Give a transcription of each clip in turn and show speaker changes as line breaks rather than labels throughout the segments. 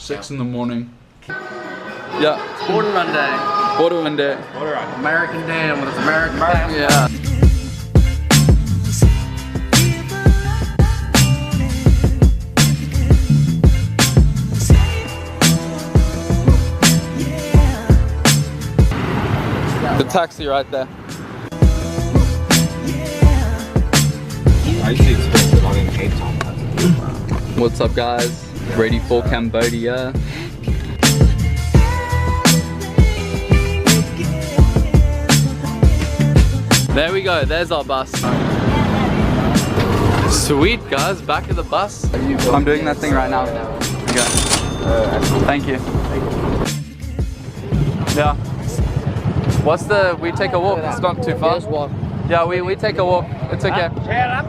6 in the morning. Yeah.
Border Run Day.
Border Run Day.
Border Run. American Day with its American flag.
Yeah. The taxi right there.
I used to experience it in Cape Town.
What's up, guys? Ready for Cambodia? There we go, there's our bus. Sweet, guys, back at the bus. I'm doing that thing right now. Okay. Thank you. Yeah. What's the, we take a walk, it's not too far.
Just walk.
Yeah, we take a walk, it's okay. Yeah,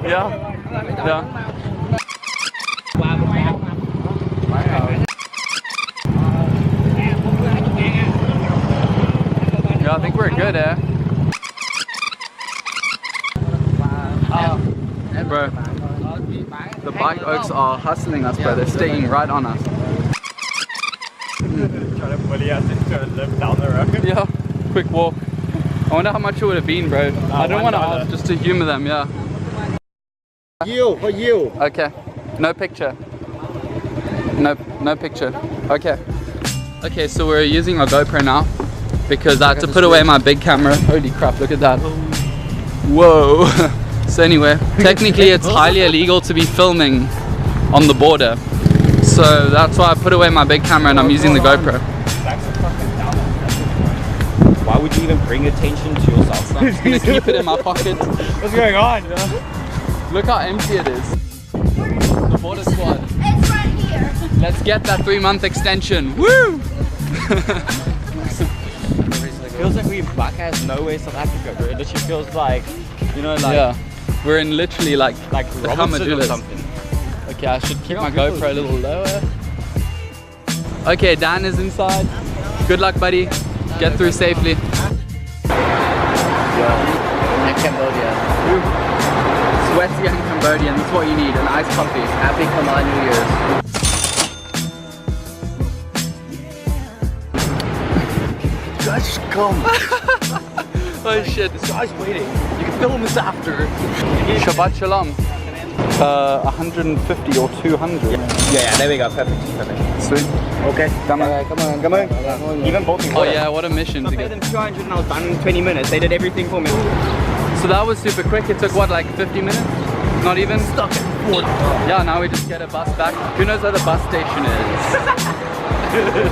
yeah. Yeah, I think we're good, eh? Bro, the bike oaks are hustling us, bro. They're staying right on us.
Trying to bully us into a lift down the road.
Yeah, quick walk. I wonder how much it would have been, bro. I don't want to ask, just to humor them, yeah.
You, for you.
Okay, no picture. No picture. Okay. Okay, so we're using our GoPro now because I had to put away my big camera. Holy crap, look at that. Whoa. So anyway, technically it's highly illegal to be filming on the border. So that's why I put away my big camera and I'm using the GoPro.
Why would you even bring attention to yourself?
I'm just gonna keep it in my pocket.
What's going on?
Look how empty it is. The border squad.
It's right here.
Let's get that 3-month extension. Woo!
Feels like we're back as nowhere South Africa, bro. It literally feels like, you know, like
yeah, we're in literally like the
Robinson or
Hamadullas.
something.
Okay, I should keep my GoPro a little lower. Okay, Dan is inside. Good luck, buddy. Get through safely.
In Cambodia.
Sweaty and Cambodian, that's what you need, an iced coffee.
Happy Khmer New Year's.
Guys, just come.
Oh shit.
This guy's waiting. You can film this after.
Shabbat Shalom. 150 or 200.
Yeah, there we go. Perfect.
Sweet.
Okay. Come on. Even both.
Oh yeah, what a mission
I
to
paid
get.
them 200 and I was done in 20 minutes. They did everything for me.
So that was super quick. It took what, like 50 minutes? Not even?
Stuck at 40.
Yeah, now we just get a bus back. Who knows where the bus station is?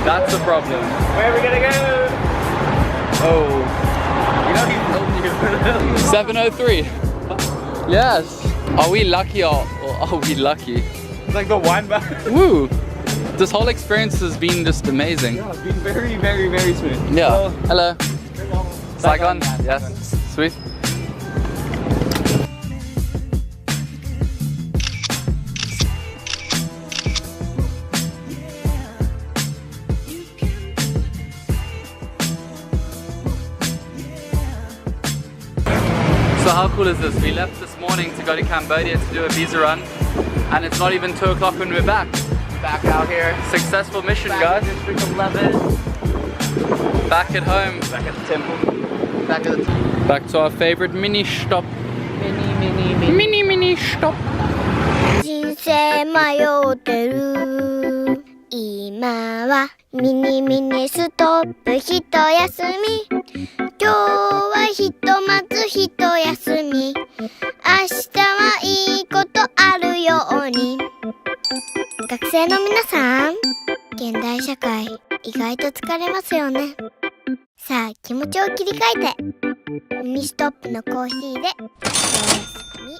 That's the problem.
Where are we gonna go?
Oh.
You know he told you.
7:03. Yes. Are we lucky or are we lucky?
It's like the one back.
Woo! This whole experience has been just amazing.
Yeah, it's been very, very, very smooth.
Yeah. Hello. Saigon. Yes. Sweet. So how cool is this? We left this morning to go to Cambodia to do a visa run and it's not even 2 o'clock when we're back.
Back out here.
Successful mission,
Back
guys.
in District 11.
Back at home.
Back at the temple.
Back at the
Back to our favorite mini stop. Mini stop.
人生迷ってる今はミニストップ一休み今日はひとまずひと休み明日はいいことあるように学生の皆さん現代社会意外と疲れますよねさあ気持ちを切り替えてミニストップのコーヒーでおやすみ